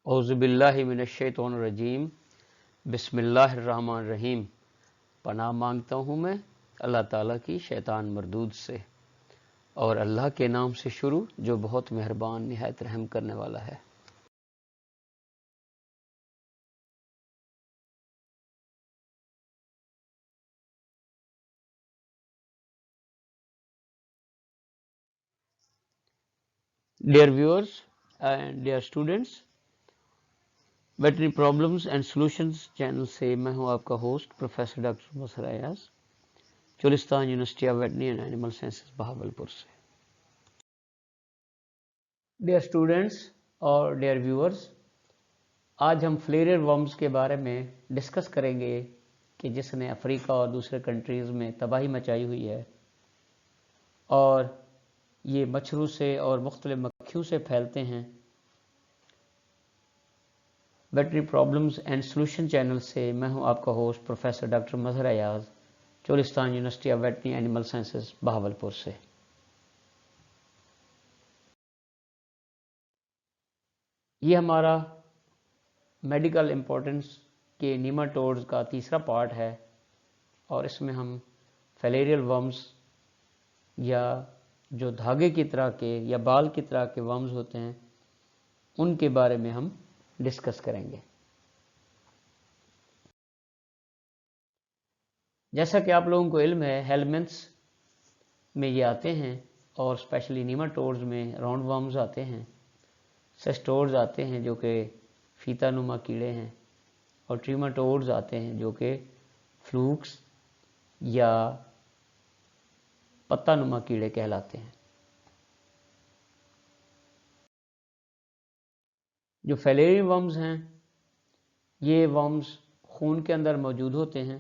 اعوذ باللہ من الشیطان الرجیم بسم اللہ الرحمن الرحیم۔ پناہ مانگتا ہوں میں اللہ تعالیٰ کی شیطان مردود سے، اور اللہ کے نام سے شروع جو بہت مہربان نہایت رحم کرنے والا ہے۔ Dear viewers and dear students, veterinary problems and solutions channel سے میں ہوں آپ کا host professor doctor Mazhar Ayaz, Cholistan university of veterinary and animal sciences Bahawalpur سے۔ ڈیئر اسٹوڈینٹس اور ڈیئر ویورز، آج ہم فلیریئر ورمز کے بارے میں ڈسکس کریں گے کہ جس نے افریقہ اور دوسرے کنٹریز میں تباہی مچائی ہوئی ہے، اور یہ مچھروں سے اور مختلف مکھیوں سے پھیلتے ہیں۔ Veterinary problems and solution channel سے میں ہوں آپ کا host professor doctor Mazhar Ayaz, Cholistan university of veterinary animal sciences Bahawalpur سے۔ یہ ہمارا میڈیکل امپورٹنس کے نیماٹوڈز کا تیسرا پارٹ ہے، اور اس میں ہم فلیریل ورمز یا جو دھاگے کی طرح کے یا بال کی طرح کے ورمز ہوتے ہیں ان کے بارے میں ہم ڈسکس کریں گے۔ جیسا کہ آپ لوگوں کو علم ہے، ہیلمنتھس میں یہ آتے ہیں، اور اسپیشلی نیماٹوڈز میں راؤنڈ ورمز آتے ہیں، سیسٹوڈز آتے ہیں جو کہ فیتا نما کیڑے ہیں، اور ٹریماٹوڈز آتے ہیں جو کہ فلوکس یا پتا نما کیڑے کہلاتے ہیں۔ جو فلیریل ورمز ہیں، یہ ورمز خون کے اندر موجود ہوتے ہیں،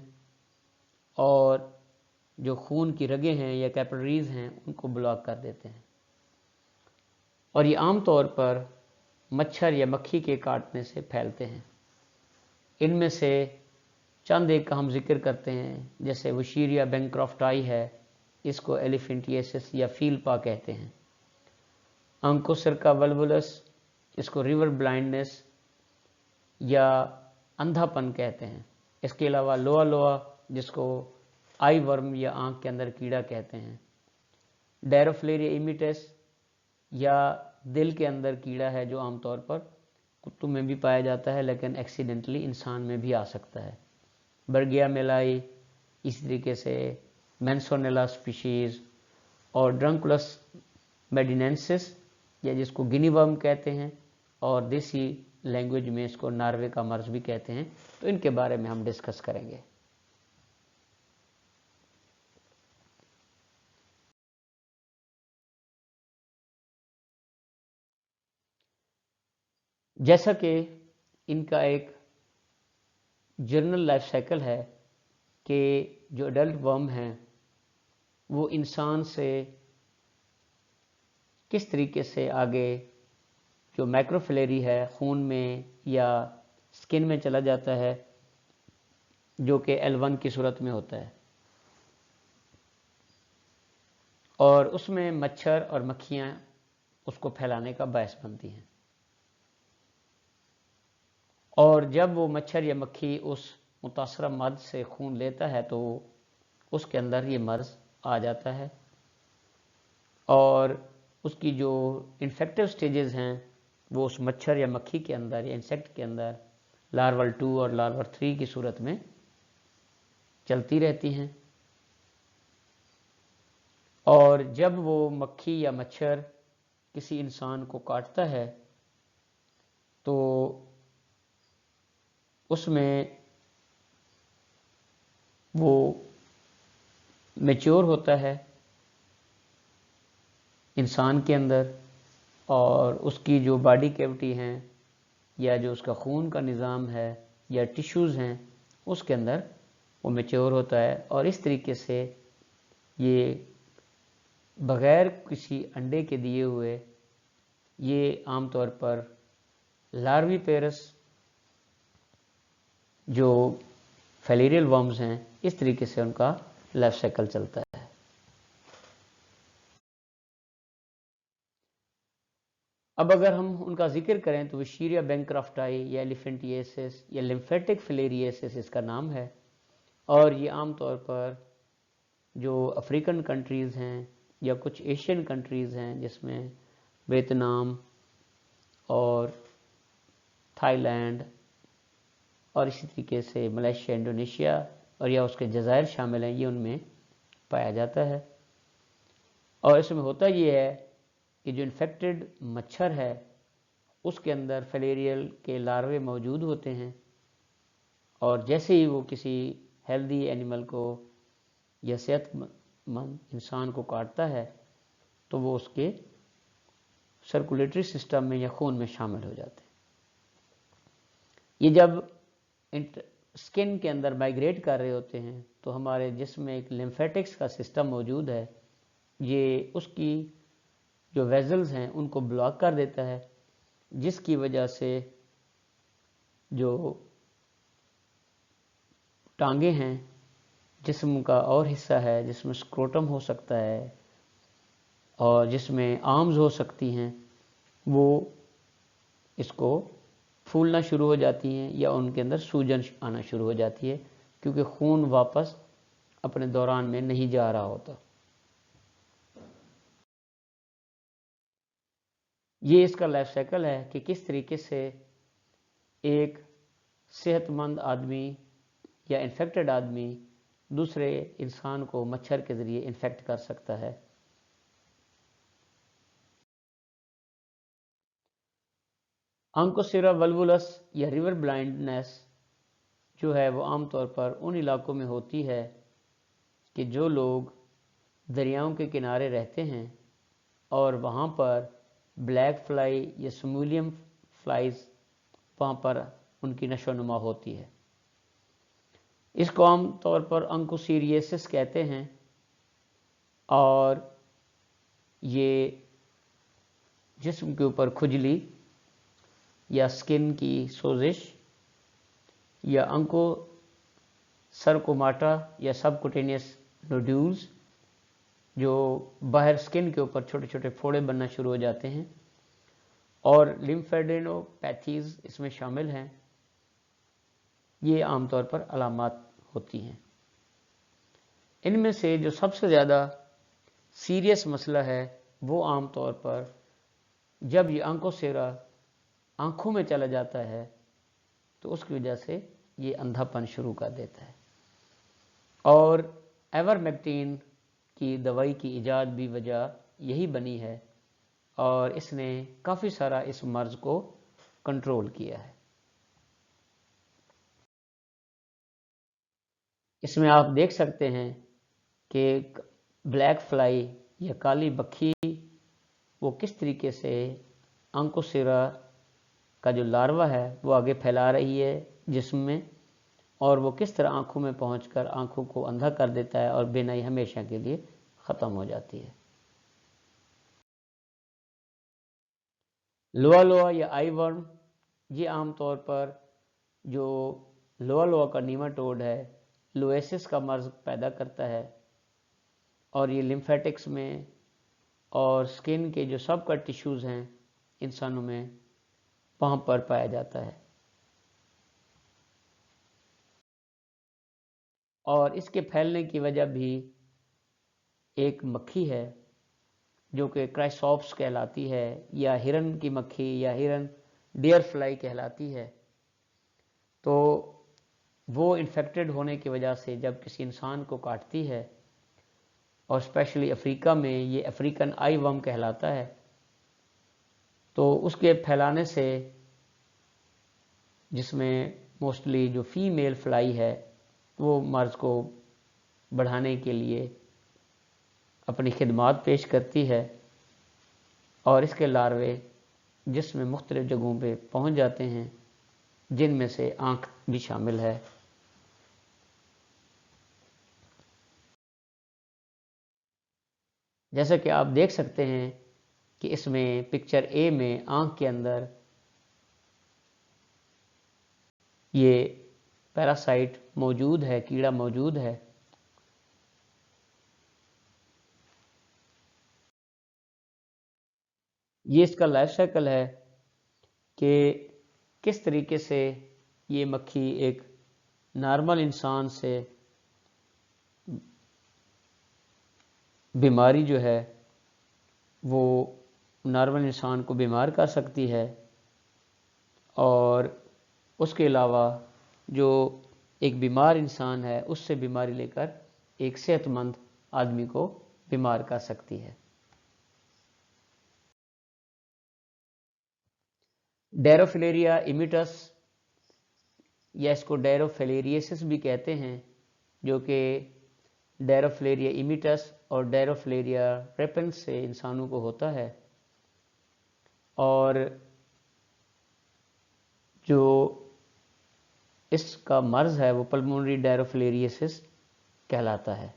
اور جو خون کی رگیں ہیں یا کیپلریز ہیں ان کو بلاک کر دیتے ہیں، اور یہ عام طور پر مچھر یا مکھی کے کاٹنے سے پھیلتے ہیں۔ ان میں سے چند ایک کا ہم ذکر کرتے ہیں، جیسے وشیریا بینکرافٹائی ہے، اس کو ایلیفینٹیسس یا فیل پا کہتے ہیں۔ انکوسرکا ولولس، اس کو ریور بلائنڈنس یا اندھا پن کہتے ہیں۔ اس کے علاوہ لوا لوا، جس کو آئی ورم یا آنکھ کے اندر کیڑا کہتے ہیں۔ ڈیروفلیریا ایمیٹس، یا دل کے اندر کیڑا ہے جو عام طور پر کتوں میں بھی پایا جاتا ہے لیکن ایکسیڈنٹلی انسان میں بھی آ سکتا ہے۔ برگیا میلائی، اس طریقے سے مینسونیلا اسپیشیز، اور ڈرنکولس میڈینینسس، یا جس کو گنی ورم کہتے ہیں، اور دیسی لینگویج میں اس کو ناروے کا مرض بھی کہتے ہیں۔ تو ان کے بارے میں ہم ڈسکس کریں گے۔ جیسا کہ ان کا ایک جنرل لائف سائیکل ہے کہ جو اڈلٹ ورم ہیں وہ انسان سے کس طریقے سے آگے جو مائکروفلیری ہے خون میں یا سکن میں چلا جاتا ہے، جو کہ L1 کی صورت میں ہوتا ہے، اور اس میں مچھر اور مکھیاں اس کو پھیلانے کا باعث بنتی ہیں، اور جب وہ مچھر یا مکھی اس متاثرہ مد سے خون لیتا ہے تو اس کے اندر یہ مرض آ جاتا ہے، اور اس کی جو انفیکٹو سٹیجز ہیں وہ اس مچھر یا مکھی کے اندر یا انسیکٹ کے اندر لارول 2 اور لارول 3 کی صورت میں چلتی رہتی ہیں، اور جب وہ مکھی یا مچھر کسی انسان کو کاٹتا ہے تو اس میں وہ میچور ہوتا ہے انسان کے اندر، اور اس کی جو باڈی کیوٹی ہیں یا جو اس کا خون کا نظام ہے یا ٹیشوز ہیں اس کے اندر وہ میچور ہوتا ہے، اور اس طریقے سے یہ بغیر کسی انڈے کے دیے ہوئے یہ عام طور پر لاروی پیرس جو فلیریل ورمز ہیں اس طریقے سے ان کا لائف سائیکل چلتا ہے۔ اب اگر ہم ان کا ذکر کریں تو وشیریا بینکرافٹائی یا ایلیفینٹیسس یا لمفیٹک فلیریسس اس کا نام ہے، اور یہ عام طور پر جو افریقن کنٹریز ہیں یا کچھ ایشین کنٹریز ہیں جس میں ویتنام اور تھائی لینڈ اور اسی طریقے سے ملیشیا، انڈونیشیا اور یا اس کے جزائر شامل ہیں، یہ ان میں پایا جاتا ہے۔ اور اس میں ہوتا یہ ہے کہ جو انفیکٹڈ مچھر ہے اس کے اندر فلیریل کے لاروے موجود ہوتے ہیں، اور جیسے ہی وہ کسی ہیلدی اینیمل کو یا صحت مند انسان کو کاٹتا ہے تو وہ اس کے سرکولیٹری سسٹم میں یا خون میں شامل ہو جاتے ہیں۔ یہ جب سکن کے اندر مائگریٹ کر رہے ہوتے ہیں تو ہمارے جسم میں ایک لمفیٹکس کا سسٹم موجود ہے، یہ اس کی جو ویزلز ہیں ان کو بلاک کر دیتا ہے، جس کی وجہ سے جو ٹانگیں ہیں، جسم کا اور حصہ ہے جس میں سکروٹم ہو سکتا ہے اور جس میں آرمز ہو سکتی ہیں، وہ اس کو پھولنا شروع ہو جاتی ہیں یا ان کے اندر سوجن آنا شروع ہو جاتی ہے، کیونکہ خون واپس اپنے دوران میں نہیں جا رہا ہوتا۔ یہ اس کا لائف سائیکل ہے کہ کس طریقے سے ایک صحت مند آدمی یا انفیکٹڈ آدمی دوسرے انسان کو مچھر کے ذریعے انفیکٹ کر سکتا ہے۔ آنکوسیرا ولوولس یا ریور بلائنڈنس جو ہے وہ عام طور پر ان علاقوں میں ہوتی ہے کہ جو لوگ دریاؤں کے کنارے رہتے ہیں اور وہاں پر بلیک فلائی یا سمولیم فلائز وہاں پر ان کی نشو و نما ہوتی ہے۔ اس کو عام طور پر انکوسیریسس کہتے ہیں، اور یہ جسم کے اوپر کھجلی یا سکن کی سوزش یا انکو سرکوماٹا یا سب کوٹینیس نوڈیولز جو باہر سکن کے اوپر چھوٹے چھوٹے پھوڑے بننا شروع ہو جاتے ہیں، اور لیمفیڈینوپیتھیز اس میں شامل ہیں، یہ عام طور پر علامات ہوتی ہیں۔ ان میں سے جو سب سے زیادہ سیریس مسئلہ ہے وہ عام طور پر جب یہ آنکوسیرا آنکھوں میں چلا جاتا ہے تو اس کی وجہ سے یہ اندھا پن شروع کر دیتا ہے، اور ایورمیکٹین کی دوائی کی ایجاد بھی وجہ یہی بنی ہے، اور اس نے کافی سارا اس مرض کو کنٹرول کیا ہے۔ اس میں آپ دیکھ سکتے ہیں کہ بلیک فلائی یا کالی بکھی وہ کس طریقے سے آنکوسیرا کا جو لاروا ہے وہ آگے پھیلا رہی ہے جسم میں، اور وہ کس طرح آنکھوں میں پہنچ کر آنکھوں کو اندھا کر دیتا ہے اور بینائی ہمیشہ کے لیے ختم ہو جاتی ہے۔ لوا لوا یا آئی ورم، یہ عام طور پر جو لوا لوا کا نیماٹوڈ ہے لویسس کا مرض پیدا کرتا ہے، اور یہ لمفیٹکس میں اور سکن کے جو سب کا ٹیشوز ہیں انسانوں میں وہاں پر پایا جاتا ہے، اور اس کے پھیلنے کی وجہ بھی ایک مکھی ہے جو کہ کرائسوپس کہلاتی ہے، یا ہرن کی مکھی یا ہرن ڈیئر فلائی کہلاتی ہے۔ تو وہ انفیکٹڈ ہونے کی وجہ سے جب کسی انسان کو کاٹتی ہے، اور اسپیشلی افریقہ میں یہ افریقن آئی ورم کہلاتا ہے، تو اس کے پھیلانے سے جس میں موسٹلی جو فیمیل فلائی ہے وہ مرض کو بڑھانے کے لیے اپنی خدمات پیش کرتی ہے، اور اس کے لاروے جس میں مختلف جگہوں پہ پہنچ جاتے ہیں، جن میں سے آنکھ بھی شامل ہے۔ جیسا کہ آپ دیکھ سکتے ہیں کہ اس میں پکچر اے میں آنکھ کے اندر یہ پیراسائٹ موجود ہے، کیڑا موجود ہے، یہ اس کا لائف سائیکل ہے کہ کس طریقے سے یہ مکھی ایک نارمل انسان سے بیماری جو ہے وہ نارمل انسان کو بیمار کر سکتی ہے، اور اس کے علاوہ جو ایک بیمار انسان ہے اس سے بیماری لے کر ایک صحت مند آدمی کو بیمار کر سکتی ہے۔ ڈیروفلیریا امیٹس یا اس کو ڈیروفلیریسس بھی کہتے ہیں، جو کہ ڈیروفلیریا امیٹس اور ڈیروفلیریا ریپنس سے انسانوں کو ہوتا ہے، اور جو اس کا مرض ہے وہ پلمونری ڈیروفلیریسس کہلاتا ہے،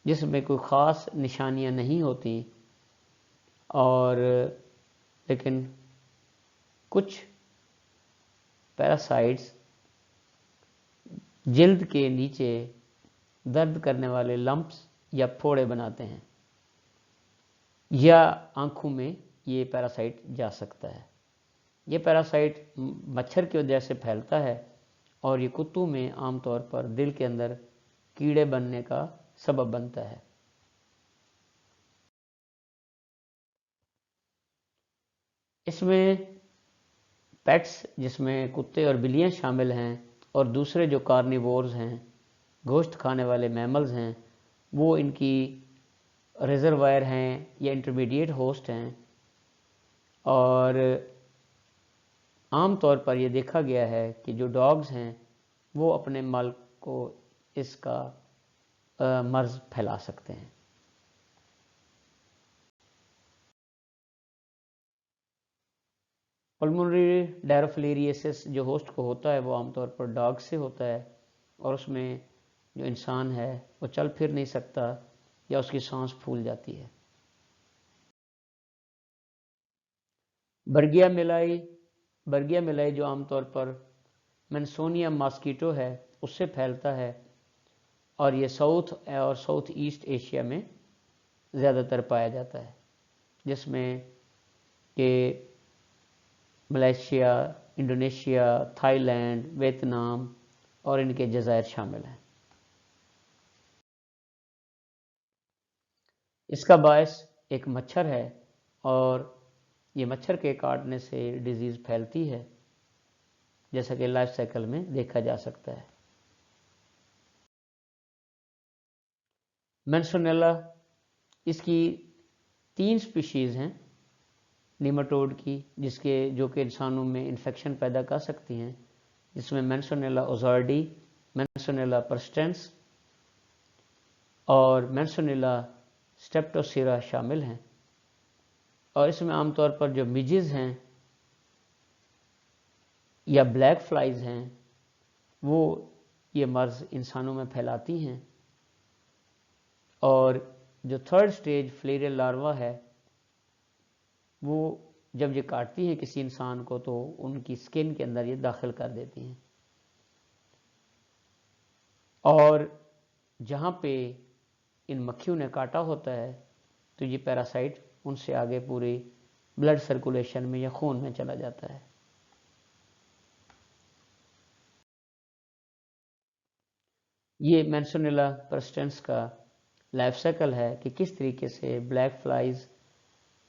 جس میں کوئی خاص نشانیاں نہیں ہوتی، اور لیکن کچھ پیراسائٹس جلد کے نیچے درد کرنے والے لمپس یا پھوڑے بناتے ہیں، یا آنکھوں میں یہ پیراسائٹ جا سکتا ہے۔ یہ پیراسائٹ مچھر کی وجہ سے پھیلتا ہے، اور یہ کتوں میں عام طور پر دل کے اندر کیڑے بننے کا سبب بنتا ہے۔ اس میں پیٹس، جس میں کتے اور بلیاں شامل ہیں، اور دوسرے جو کارنیورز ہیں، گوشت کھانے والے میملز ہیں، وہ ان کی ریزروائر ہیں یا انٹرمیڈیٹ ہوسٹ ہیں، اور عام طور پر یہ دیکھا گیا ہے کہ جو ڈاگز ہیں وہ اپنے مالک کو اس کا مرض پھیلا سکتے ہیں۔ پلمونری ڈیروفلیریسس جو ہوسٹ کو ہوتا ہے وہ عام طور پر ڈاگ سے ہوتا ہے، اور اس میں جو انسان ہے وہ چل پھر نہیں سکتا یا اس کی سانس پھول جاتی ہے۔ برگیا ملائی جو عام طور پر منسونیا ماسکیٹو ہے اس سے پھیلتا ہے، اور یہ ساؤتھ ایسٹ ایشیا میں زیادہ تر پایا جاتا ہے، جس میں کہ Malaysia, Indonesia, Thailand, Vietnam اور ان کے جزائر شامل ہیں۔ اس کا باعث ایک مچھر ہے، اور یہ مچھر کے کاٹنے سے ڈیزیز پھیلتی ہے، جیسا کہ لائف سائیکل میں دیکھا جا سکتا ہے۔ مینسونیلا، اس کی 3 سپیشیز ہیں نیماٹوڈ کی، جو کہ انسانوں میں انفیکشن پیدا کر سکتی ہیں، جس میں مینسونیلا اوزارڈی، مینسونیلا پرسٹینس اور مینسونیلا سٹیپٹوسیرا شامل ہیں، اور اس میں عام طور پر جو میجز ہیں یا بلیک فلائز ہیں وہ یہ مرض انسانوں میں پھیلاتی ہیں، اور جو 3rd سٹیج فلیریل لاروا ہے وہ جب یہ کاٹتی ہیں کسی انسان کو تو ان کی سکن کے اندر یہ داخل کر دیتی ہیں، اور جہاں پہ ان مکھیوں نے کاٹا ہوتا ہے تو یہ پیراسائٹ ان سے آگے پوری بلڈ سرکولیشن میں یا خون میں چلا جاتا ہے۔ یہ مینسونیلا پرسٹینس کا لائف سائیکل ہے کہ کس طریقے سے بلیک فلائز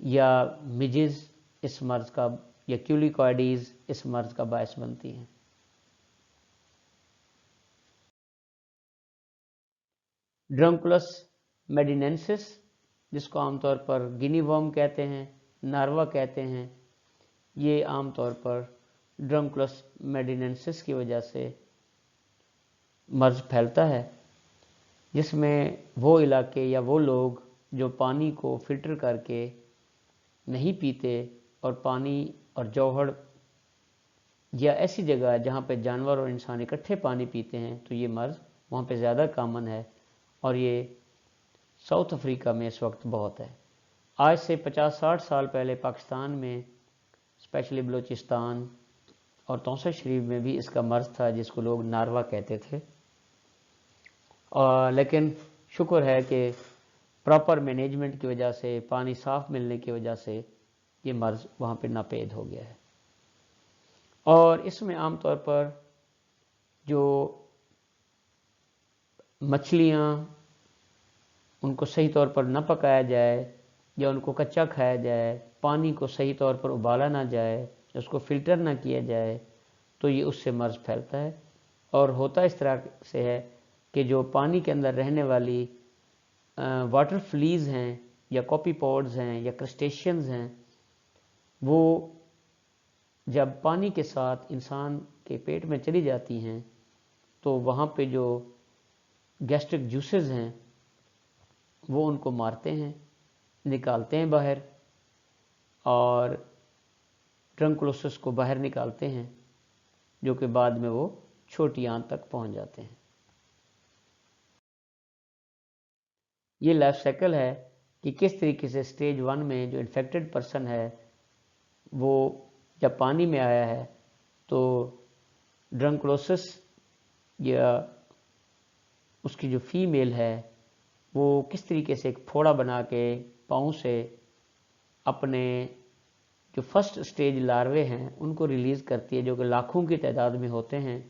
یا مجز اس مرض کا یا کیولیکوائڈیز اس مرض کا باعث بنتی ہیں۔ ڈرنکولس میڈیننسس، جس کو عام طور پر گینی ورم کہتے ہیں، ناروا کہتے ہیں، یہ عام طور پر ڈرنکولس میڈیننسس کی وجہ سے مرض پھیلتا ہے، جس میں وہ علاقے یا وہ لوگ جو پانی کو فلٹر کر کے نہیں پیتے، اور پانی اور جوہر یا ایسی جگہ جہاں پہ جانور اور انسان اکٹھے پانی پیتے ہیں تو یہ مرض وہاں پہ زیادہ کامن ہے، اور یہ ساؤتھ افریقہ میں اس وقت بہت ہے۔ آج سے 50-60 سال پہلے پاکستان میں اسپیشلی بلوچستان اور توسہ شریف میں بھی اس کا مرض تھا، جس کو لوگ ناروا کہتے تھے، لیکن شکر ہے کہ پراپر مینجمنٹ کی وجہ سے، پانی صاف ملنے کی وجہ سے یہ مرض وہاں پہ ناپید ہو گیا ہے۔ اور اس میں عام طور پر جو مچھلیاں ان کو صحیح طور پر نہ پکایا جائے یا ان کو کچا کھایا جائے، پانی کو صحیح طور پر ابالا نہ جائے، اس کو فلٹر نہ کیا جائے، تو یہ اس سے مرض پھیلتا ہے۔ اور ہوتا اس طرح سے ہے کہ جو پانی کے اندر رہنے والی واٹر فلیز ہیں یا کاپی پوڈز ہیں یا کرسٹیشینز ہیں، وہ جب پانی کے ساتھ انسان کے پیٹ میں چلی جاتی ہیں تو وہاں پہ جو گیسٹرک جوسز ہیں وہ ان کو مارتے ہیں، نکالتے ہیں باہر، اور ٹرنکلوسس کو باہر نکالتے ہیں، جو کہ بعد میں وہ چھوٹی آنت تک پہنچ جاتے ہیں۔ یہ لائف سائیکل ہے کہ کس طریقے سے سٹیج 1 میں جو انفیکٹڈ پرسن ہے وہ جب پانی میں آیا ہے تو ڈرنکلوسس یا اس کی جو فیمیل ہے وہ کس طریقے سے ایک پھوڑا بنا کے پاؤں سے اپنے جو فرسٹ سٹیج لاروے ہیں ان کو ریلیز کرتی ہے، جو کہ لاکھوں کی تعداد میں ہوتے ہیں،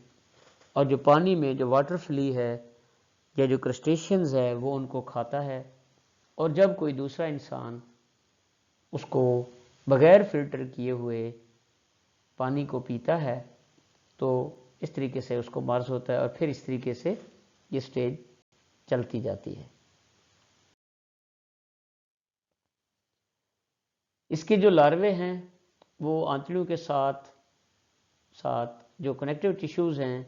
اور جو پانی میں جو واٹر فلی ہے یا جو کرسٹیشینز ہے وہ ان کو کھاتا ہے۔ اور جب کوئی دوسرا انسان اس کو بغیر فلٹر کیے ہوئے پانی کو پیتا ہے تو اس طریقے سے اس کو مرض ہوتا ہے، اور پھر اس طریقے سے یہ سٹیج چلتی جاتی ہے۔ اس کے جو لاروے ہیں وہ آنتڑیوں کے ساتھ ساتھ جو کنیکٹیو ٹیشوز ہیں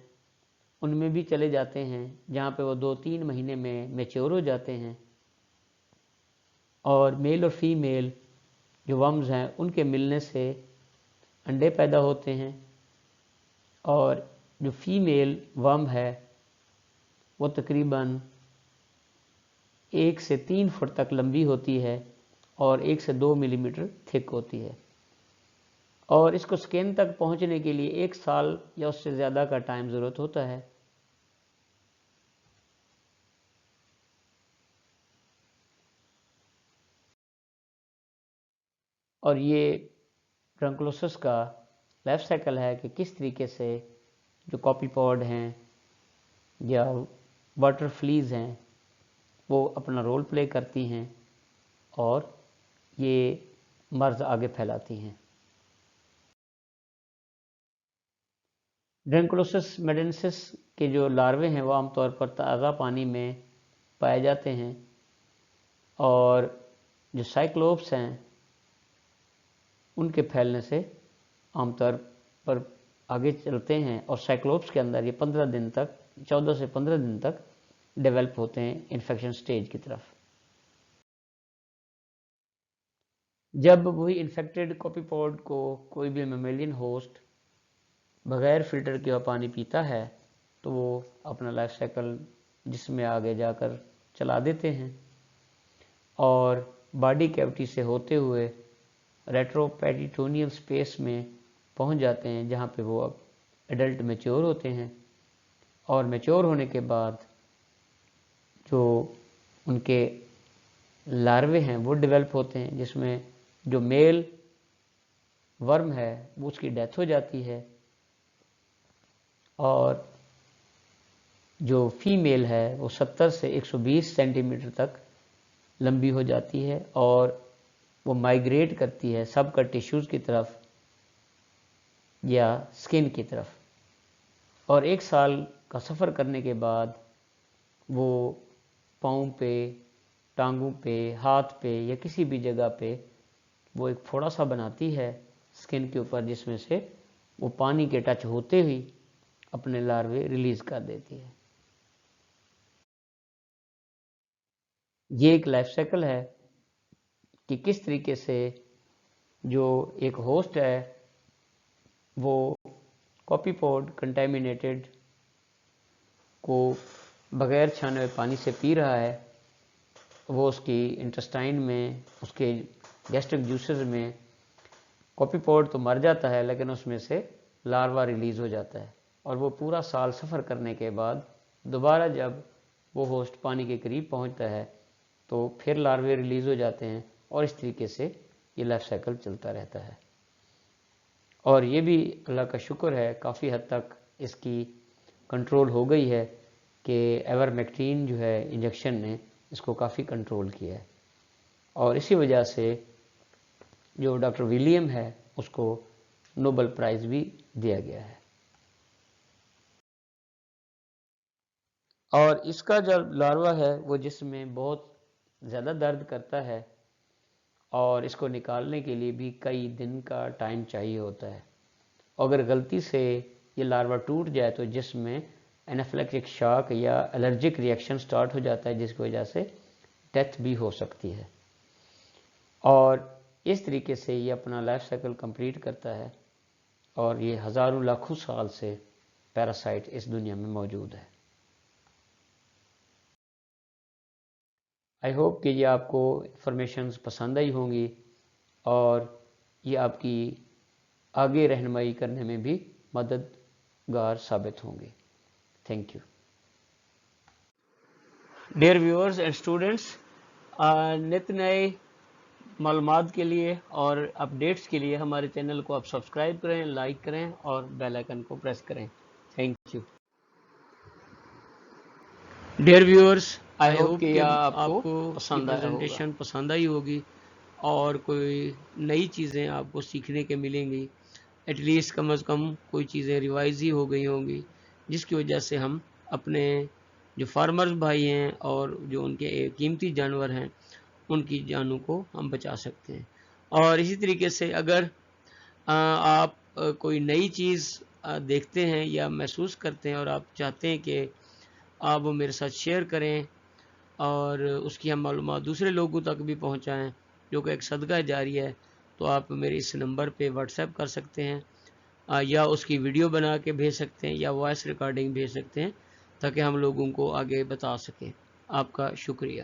ان میں بھی چلے جاتے ہیں، جہاں پہ وہ 2-3 مہینے میں میچور ہو جاتے ہیں، اور میل اور فیمیل جو ورمز ہیں ان کے ملنے سے انڈے پیدا ہوتے ہیں، اور جو فیمیل ورم ہے وہ تقریباً 1 سے 3 فٹ تک لمبی ہوتی ہے اور 1 سے 2 ملی میٹر تھک ہوتی ہے، اور اس کو سکن تک پہنچنے کے لیے 1 سال یا اس سے زیادہ کا ٹائم ضرورت ہوتا ہے۔ اور یہ ٹرنکلوسس کا لائف سائیکل ہے کہ کس طریقے سے جو کاپی پوڈ ہیں یا واٹر فلیز ہیں وہ اپنا رول پلے کرتی ہیں اور یہ مرض آگے پھیلاتی ہیں۔ ڈرنکلوسس میڈنسس کے جو لاروے ہیں وہ عام طور پر تازہ پانی میں پائے جاتے ہیں، اور جو سائیکلوپس ہیں ان کے پھیلنے سے عام طور پر آگے چلتے ہیں، اور سائیکلوپس کے اندر یہ 14 سے 15 دن تک ڈیولپ ہوتے ہیں انفیکشن سٹیج کی طرف۔ جب وہی انفیکٹڈ کاپی پوڈ کو کوئی بھی میملین ہوسٹ بغیر فلٹر کیا پانی پیتا ہے تو وہ اپنا لائف سائیکل جسم میں آگے جا کر چلا دیتے ہیں، اور باڈی کیوٹی سے ہوتے ہوئے ریٹرو پیریٹونیل سپیس میں پہنچ جاتے ہیں، جہاں پہ وہ اب ایڈلٹ میچور ہوتے ہیں، اور میچور ہونے کے بعد جو ان کے لاروے ہیں وہ ڈیولپ ہوتے ہیں، جس میں جو میل ورم ہے وہ اس کی ڈیتھ ہو جاتی ہے، اور جو فیمیل ہے وہ 70 سے 120 سینٹی میٹر تک لمبی ہو جاتی ہے، اور وہ مائیگریٹ کرتی ہے سب کا ٹیشوز کی طرف یا سکن کی طرف، اور 1 سال کا سفر کرنے کے بعد وہ پاؤں پہ، ٹانگوں پہ، ہاتھ پہ یا کسی بھی جگہ پہ وہ ایک پھوڑا سا بناتی ہے سکن کے اوپر، جس میں سے وہ پانی کے ٹچ ہوتے ہوئی اپنے لاروے ریلیز کر دیتی ہے۔ یہ ایک لائف سائیکل ہے کہ کس طریقے سے جو ایک ہوسٹ ہے وہ کاپی پوڈ کنٹامینیٹڈ کو بغیر چھانے ہوئے پانی سے پی رہا ہے، وہ اس کی انٹسٹائن میں، اس کے گیسٹرک جوسز میں کاپی پوڈ تو مر جاتا ہے لیکن اس میں سے لاروا ریلیز ہو جاتا ہے، اور وہ پورا سال سفر کرنے کے بعد دوبارہ جب وہ ہوسٹ پانی کے قریب پہنچتا ہے تو پھر لاروے ریلیز ہو جاتے ہیں، اور اس طریقے سے یہ لائف سائیکل چلتا رہتا ہے. اور یہ بھی اللہ کا شکر ہے کافی حد تک اس کی کنٹرول ہو گئی ہے کہ ایورمیکٹین جو ہے انجیکشن نے اس کو کافی کنٹرول کیا ہے، اور اسی وجہ سے جو ڈاکٹر ولیم ہے اس کو نوبل پرائز بھی دیا گیا ہے. اور اس کا جو لاروا ہے وہ جسم میں بہت زیادہ درد کرتا ہے، اور اس کو نکالنے کے لیے بھی کئی دن کا ٹائم چاہیے ہوتا ہے. اگر غلطی سے یہ لاروا ٹوٹ جائے تو جسم میں اینافلیکٹک شاک یا الرجک ریئیکشن سٹارٹ ہو جاتا ہے، جس کی وجہ سے ڈیتھ بھی ہو سکتی ہے. اور اس طریقے سے یہ اپنا لائف سائیکل کمپلیٹ کرتا ہے، اور یہ ہزاروں لاکھوں سال سے پیراسائٹ اس دنیا میں موجود ہے. آئی ہوپ کہ یہ آپ کو انفارمیشنز پسند آئی ہوں گی، اور یہ آپ کی آگے رہنمائی کرنے میں بھی مددگار ثابت ہوں گے. Thank you. Dear viewers and students, نت نئے معلومات کے لیے اور اپڈیٹس کے لیے ہمارے چینل کو آپ سبسکرائب کریں، لائک کریں اور بیل آئیکن کو پریس کریں. Thank you. Dear viewers, I hope کہ آپ کو پریزنٹیشن پسند آئی ہوگی، اور کوئی نئی چیزیں آپ کو سیکھنے کے ملیں گی. ایٹ لیسٹ کم از کم کوئی چیزیں ریوائز ہی ہو گئی ہوں گی، جس کی وجہ سے ہم اپنے جو فارمرز بھائی ہیں اور جو ان کے قیمتی جانور ہیں ان کی جانوں کو ہم بچا سکتے ہیں. اور اسی طریقے سے اگر آپ کوئی نئی چیز دیکھتے ہیں یا محسوس کرتے ہیں اور آپ چاہتے ہیں کہ آپ وہ میرے ساتھ شیئر کریں اور اس کی ہم معلومات دوسرے لوگوں تک بھی پہنچائیں، جو کہ ایک صدقہ جاری ہے، تو آپ میرے اس نمبر پہ واٹس ایپ کر سکتے ہیں، یا اس کی ویڈیو بنا کے بھیج سکتے ہیں، یا وائس ریکارڈنگ بھیج سکتے ہیں، تاکہ ہم لوگوں کو آگے بتا سکیں. آپ کا شکریہ.